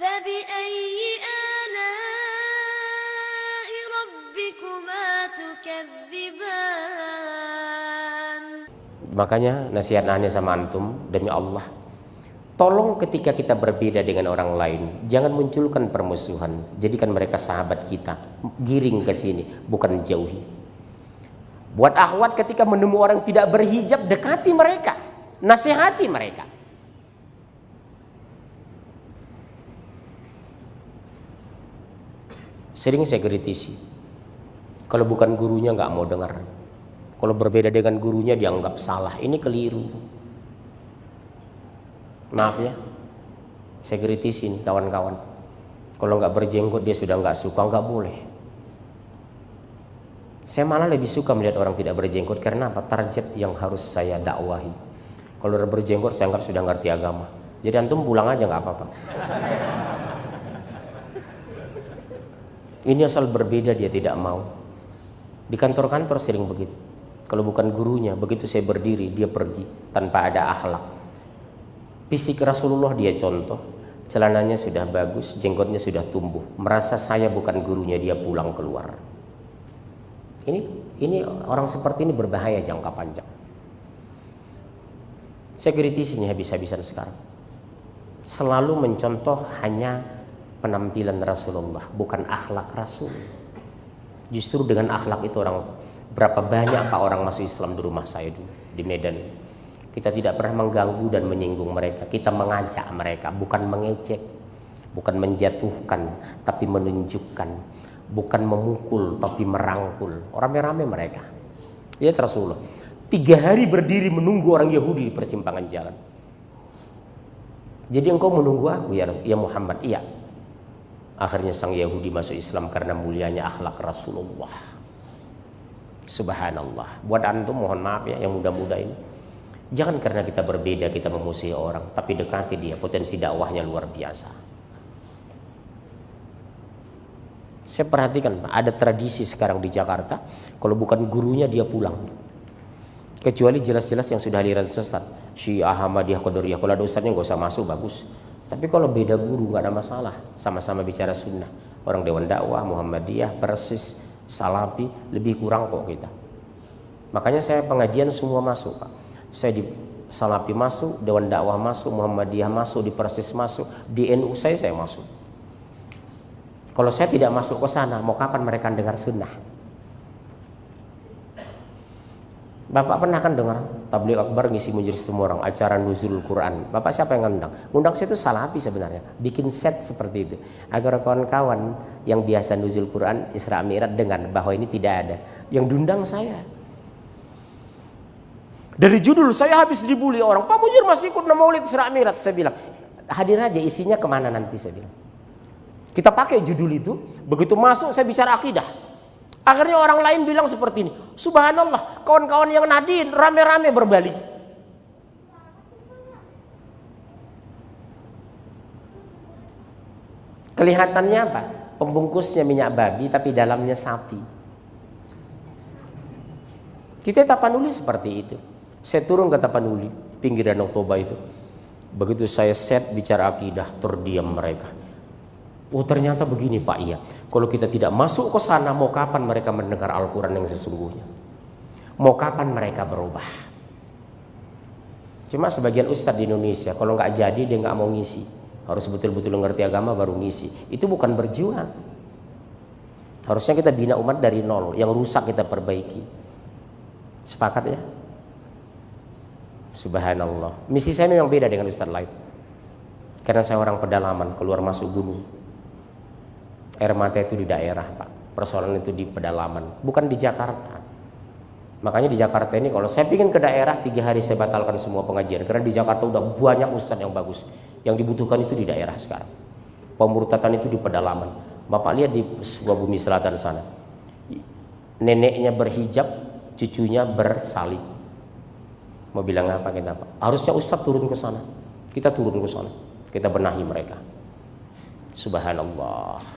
فبأي آلاء ربكما تكذبان. Makanya nasihat aneh sama antum, demi Allah, tolong ketika kita berbeda dengan orang lain, jangan munculkan permusuhan. Jadikan mereka sahabat kita, giring ke sini, bukan jauhi. Buat akhwat ketika menemui orang tidak berhijab, dekati mereka, nasihati mereka. Sering saya kritisi, kalau bukan gurunya nggak mau dengar. Kalau berbeda dengan gurunya dianggap salah. Ini keliru. Maaf ya, saya kritisin kawan-kawan. Kalau nggak berjenggot dia sudah nggak suka, nggak boleh. Saya malah lebih suka melihat orang tidak berjenggot. Karena apa? Target yang harus saya dakwahi. Kalau udah berjenggot saya anggap sudah ngerti agama. Jadi antum pulang aja nggak apa-apa. Ini asal berbeda dia tidak mau. Di kantor-kantor sering begitu. Kalau bukan gurunya, begitu saya berdiri dia pergi tanpa ada akhlak. Fisik Rasulullah dia contoh, celananya sudah bagus, jenggotnya sudah tumbuh. Merasa saya bukan gurunya, dia pulang keluar. Ini orang seperti ini berbahaya jangka panjang. Saya kritisinya habis-habisan sekarang. Selalu mencontoh hanya penampilan Rasulullah, bukan akhlak Rasul. Justru dengan akhlak itu orang, berapa banyak Pak orang masuk Islam di rumah saya dulu di Medan. Kita tidak pernah mengganggu dan menyinggung mereka. Kita mengajak mereka, bukan mengejek, bukan menjatuhkan, tapi menunjukkan, bukan memukul, tapi merangkul. Rame-rame mereka. Lihat Rasulullah 3 hari berdiri menunggu orang Yahudi di persimpangan jalan. Jadi engkau menunggu aku ya Muhammad? Iya. Akhirnya sang Yahudi masuk Islam karena mulianya akhlak Rasulullah. Subhanallah. Buat antum mohon maaf ya yang muda-muda ini, jangan karena kita berbeda kita memusuhi orang, tapi dekati dia, potensi dakwahnya luar biasa. Saya perhatikan Pak, ada tradisi sekarang di Jakarta, kalau bukan gurunya dia pulang. Kecuali jelas-jelas yang sudah aliran sesat, Syiah, Ahmadiyah, Qadariyah. Kalau ada ustadznya nggak usah masuk, bagus. Tapi kalau beda guru nggak ada masalah, sama-sama bicara sunnah. Orang Dewan Dakwah, Muhammadiyah, Persis, Salafi, lebih kurang kok kita. Makanya saya pengajian semua masuk Pak. Saya di Salafi masuk, Dewan Dakwah masuk, Muhammadiyah masuk, di Persis masuk, di NU saya masuk. Kalau saya tidak masuk ke sana, mau kapan mereka dengar sunnah? Bapak pernah kan dengar tabligh akbar ngisi majelis temu orang, acara nuzul Quran. Bapak siapa yang ngundang? Ngundang saya itu Salafi sebenarnya. Bikin set seperti itu agar kawan-kawan yang biasa nuzul Quran Isra Mi'raj dengar bahwa ini tidak ada. Yang diundang saya. Dari judul saya habis dibully orang. Pak Mujir masih ikut Maulid Isra Mi'raj. Saya bilang, hadir aja, isinya kemana nanti, saya bilang. Kita pakai judul itu, begitu masuk saya bicara akidah. Akhirnya orang lain bilang seperti ini, subhanallah, kawan-kawan yang nadin rame-rame berbalik. Kelihatannya apa? Pembungkusnya minyak babi tapi dalamnya sapi. Kita Tapanuli seperti itu. Saya turun ke Tapanuli, pinggir Danau Toba itu. Begitu saya set bicara akidah, terdiam mereka. Oh ternyata begini Pak, iya. Kalau kita tidak masuk ke sana, mau kapan mereka mendengar Al-Quran yang sesungguhnya? Mau kapan mereka berubah? Cuma sebagian ustadz di Indonesia, kalau nggak jadi dia nggak mau ngisi. Harus betul-betul ngerti agama baru ngisi. Itu bukan berjuang. Harusnya kita bina umat dari nol. Yang rusak kita perbaiki. Sepakat ya? Subhanallah. Misi saya memang beda dengan ustadz lain. Karena saya orang pedalaman, keluar masuk gunung. Air mata itu di daerah Pak, persoalan itu di pedalaman, bukan di Jakarta. Makanya di Jakarta ini kalau saya pingin ke daerah 3 hari saya batalkan semua pengajian. Karena di Jakarta udah banyak ustadz yang bagus. Yang dibutuhkan itu di daerah sekarang. Pemurtatan itu di pedalaman. Bapak lihat di Sukabumi Selatan sana, neneknya berhijab, cucunya bersalib. Mau bilang apa kita Pak? Harusnya ustadz turun ke sana. Kita turun ke sana, kita benahi mereka. Subhanallah.